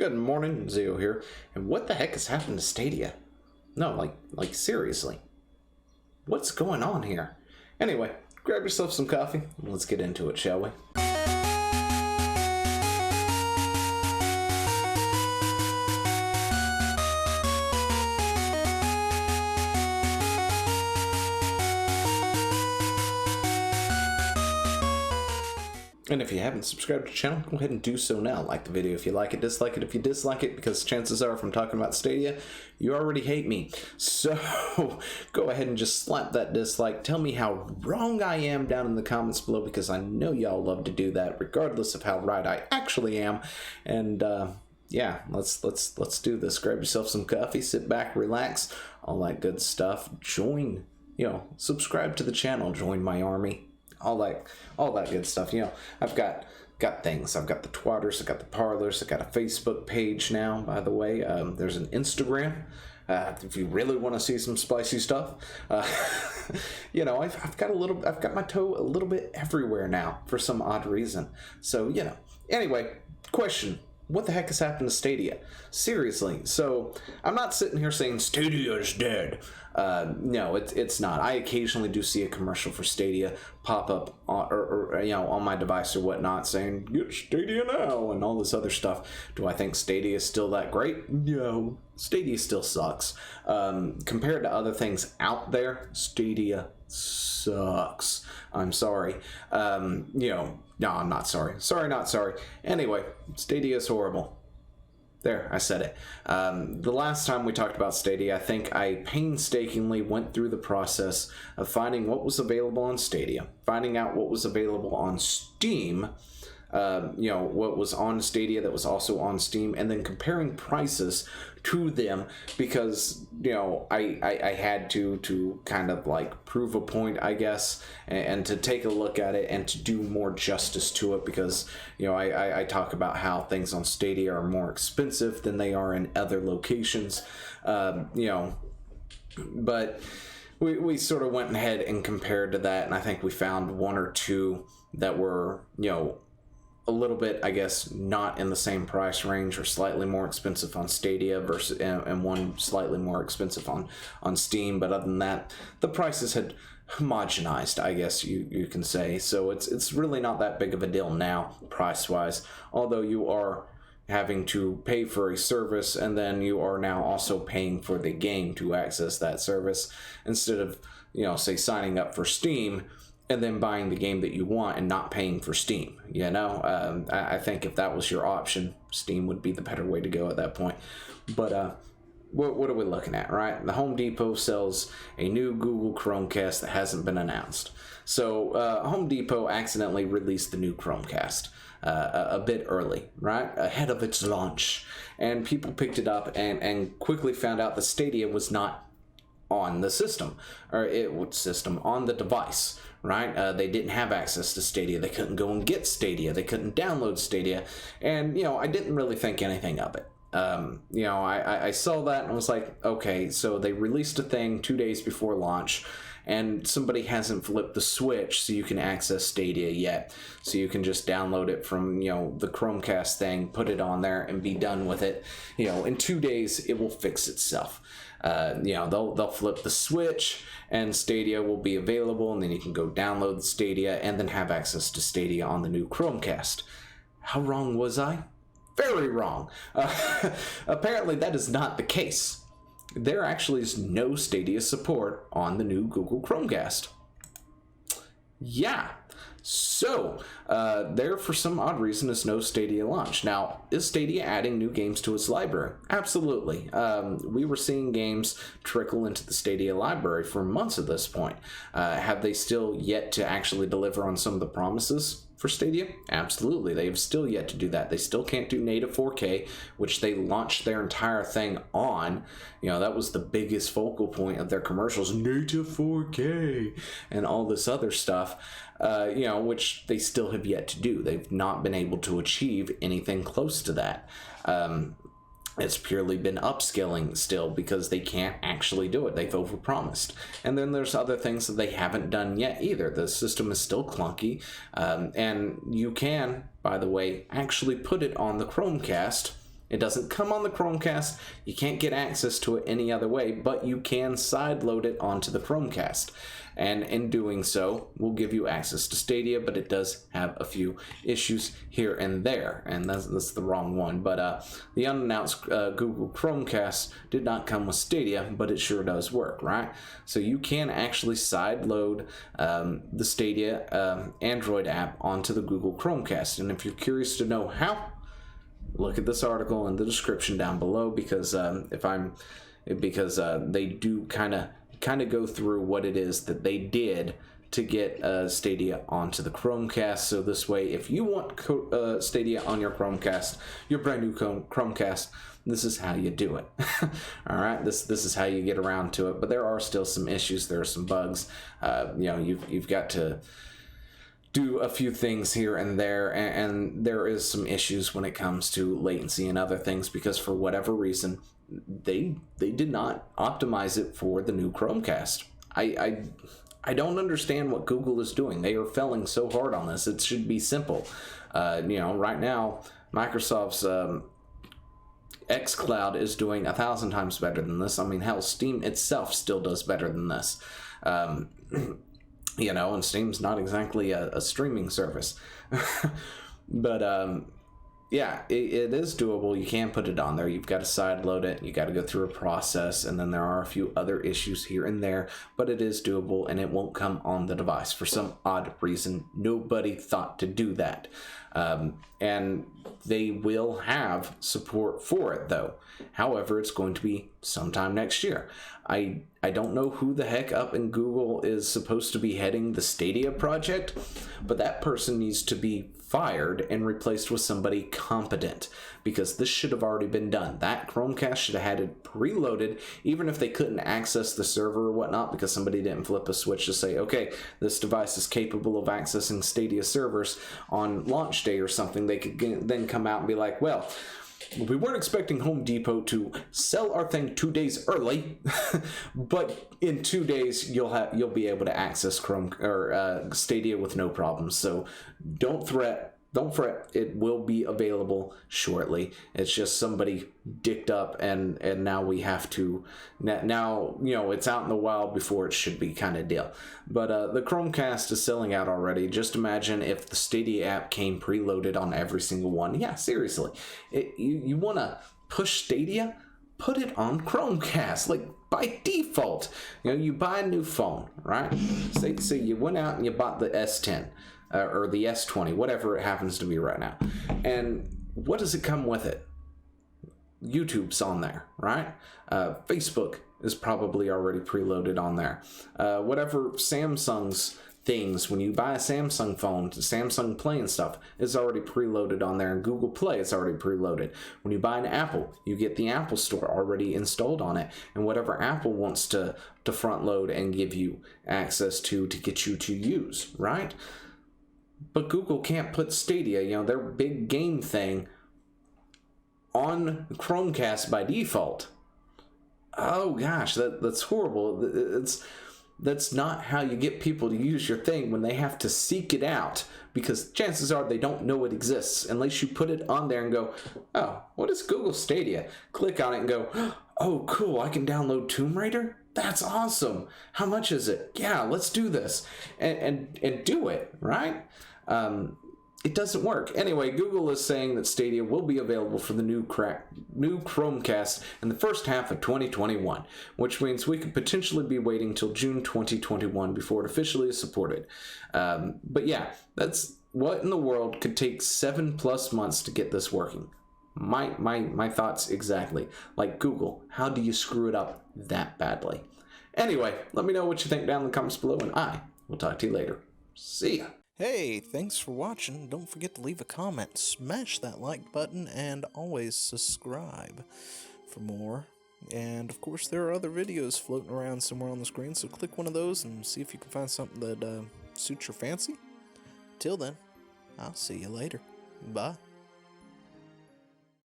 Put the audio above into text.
Good morning, Zio here. And what the heck has happened to Stadia? No, like seriously. What's going on here? Anyway, grab yourself some coffee and let's get into it, shall we? And if you haven't subscribed to the channel, go ahead and do so now. Like the video if you like it, dislike it if you dislike it, because chances are if I'm talking about Stadia, you already hate me. So go ahead and just slap that dislike. Tell me how wrong I am down in the comments below, because I know y'all love to do that, regardless of how right I actually am. And yeah, let's do this. Grab yourself some coffee, sit back, relax, all that good stuff. Join, subscribe to the channel, join my army. All that good stuff. I've got things. I've got the Twitters, I've got the Parlers, I've got a Facebook page now, by the way. There's an Instagram. If you really want to see some spicy stuff, I've got my toe a little bit everywhere now for some odd reason. So, anyway, question. What the heck has happened to Stadia? Seriously. So I'm not sitting here saying Stadia's dead. No, it's not. I occasionally do see a commercial for Stadia pop up on my device or whatnot, saying get Stadia now and all this other stuff. Do I think Stadia is still that great? No. Stadia still sucks. Compared to other things out there, Stadia sucks. I'm sorry. No, I'm not sorry. Sorry, not sorry. Anyway, Stadia is horrible. There, I said it. The last time we talked about Stadia, I think I painstakingly went through the process of finding what was available on Stadia, finding out what was available on Steam, what was on Stadia that was also on Steam, and then comparing prices to them, because I had to kind of like prove a point, I guess, and to take a look at it and to do more justice to it, because I talk about how things on Stadia are more expensive than they are in other locations, but we sort of went ahead and compared to that, and I think we found one or two that were a little bit, I guess, not in the same price range, or slightly more expensive on Stadia versus and one slightly more expensive on Steam. But other than that, the prices had homogenized, I guess you can say. So it's really not that big of a deal now, price-wise, although you are having to pay for a service, and then you are now also paying for the game to access that service, instead of, say, signing up for Steam and then buying the game that you want and not paying for Steam. I think if that was your option, Steam would be the better way to go at that point. But what are we looking at, right? The Home Depot sells a new Google Chromecast that hasn't been announced. So Home Depot accidentally released the new Chromecast a bit early, right? Ahead of its launch. And people picked it up and quickly found out the Stadia was not on the system, on the device, right? They didn't have access to Stadia. They couldn't go and get Stadia. They couldn't download Stadia. And, I didn't really think anything of it. I saw that and I was like, okay, so they released a thing 2 days before launch, and somebody hasn't flipped the switch so you can access Stadia yet. So you can just download it from, the Chromecast thing, put it on there, and be done with it. In 2 days, it will fix itself. They'll flip the switch and Stadia will be available, and then you can go download Stadia and then have access to Stadia on the new Chromecast. How wrong was I? Very wrong. Apparently that is not the case. There actually is no Stadia support on the new Google Chromecast. Yeah. So, there for some odd reason is no Stadia launch. Now, is Stadia adding new games to its library? Absolutely. We were seeing games trickle into the Stadia library for months at this point. Have they still yet to actually deliver on some of the promises for Stadia? Absolutely. They've still yet to do that. They still can't do native 4K, which they launched their entire thing on. That was the biggest focal point of their commercials, native 4K, and all this other stuff, which they still have yet to do. They've not been able to achieve anything close to that. It's purely been upscaling still, because they can't actually do it. They've overpromised. And then there's other things that they haven't done yet either. The system is still clunky, and you can, by the way, actually put it on the Chromecast It doesn't come on the Chromecast. You can't get access to it any other way, but you can sideload it onto the Chromecast. And in doing so, we'll give you access to Stadia, but it does have a few issues here and there. And that's the wrong one. But the unannounced Google Chromecast did not come with Stadia, but it sure does work, right? So you can actually sideload the Stadia Android app onto the Google Chromecast. And if you're curious to know how, look at this article in the description down below, because they do kind of go through what it is that they did to get Stadia onto the Chromecast. So this way, if you want Stadia on your Chromecast, your brand new Chromecast, this is how you do it. All right, this is how you get around to it. But there are still some issues. There are some bugs. You've got to do a few things here and there, and there is some issues when it comes to latency and other things, because for whatever reason they did not optimize it for the new Chromecast. I don't understand what Google is doing. They are failing so hard on this. It should be simple. Right now Microsoft's xCloud is doing 1,000 times better than this. I mean, hell, Steam itself still does better than this. And Steam's not exactly a streaming service. But yeah, it is doable. You can put it on there. You've got to sideload it. You got to go through a process, and then there are a few other issues here and there, but it is doable, and it won't come on the device. For some odd reason, nobody thought to do that. And they will have support for it, though. However, it's going to be sometime next year. I don't know who the heck up in Google is supposed to be heading the Stadia project, but that person needs to be fired and replaced with somebody competent, because this should have already been done. That Chromecast should have had it preloaded, even if they couldn't access the server or whatnot, because somebody didn't flip a switch to say, okay, this device is capable of accessing Stadia servers on launch day or something. They could then come out and be like, well, we weren't expecting Home Depot to sell our thing 2 days early, but in 2 days you'll be able to access Chrome or Stadia with no problems. So don't fret. It will be available shortly. It's just somebody dicked up, and now we have to it's out in the wild before it should be, kind of deal. But the Chromecast is selling out already. Just imagine if the Stadia app came preloaded on every single one. Yeah, seriously. You want to push Stadia? Put it on Chromecast, like by default. You buy a new phone, right? Say you went out and you bought the S10. Or the S20, whatever it happens to be right now. And what does it come with it? YouTube's on there, right? Facebook is probably already preloaded on there. Whatever Samsung's things, when you buy a Samsung phone, Samsung Play and stuff is already preloaded on there, and Google Play is already preloaded. When you buy an Apple, you get the Apple Store already installed on it, and whatever Apple wants to front load and give you access to get you to use, right? But Google can't put Stadia, their big game thing, on Chromecast by default. Oh gosh, that's horrible. That's not how you get people to use your thing when they have to seek it out, because chances are they don't know it exists unless you put it on there and go, oh, what is Google Stadia? Click on it and go, oh cool, I can download Tomb Raider? That's awesome. How much is it? Yeah, let's do this. And do it, right? It doesn't work. Anyway, Google is saying that Stadia will be available for the new Chromecast in the first half of 2021, which means we could potentially be waiting till June 2021 before it officially is supported. But yeah, that's what in the world could take 7+ months to get this working. My thoughts exactly. Like, Google, how do you screw it up that badly? Anyway, let me know what you think down in the comments below, and I will talk to you later. See ya. Hey, thanks for watching. Don't forget to leave a comment, smash that like button, and always subscribe for more. And of course, there are other videos floating around somewhere on the screen, so click one of those and see if you can find something that suits your fancy. Till then, I'll see you later. Bye.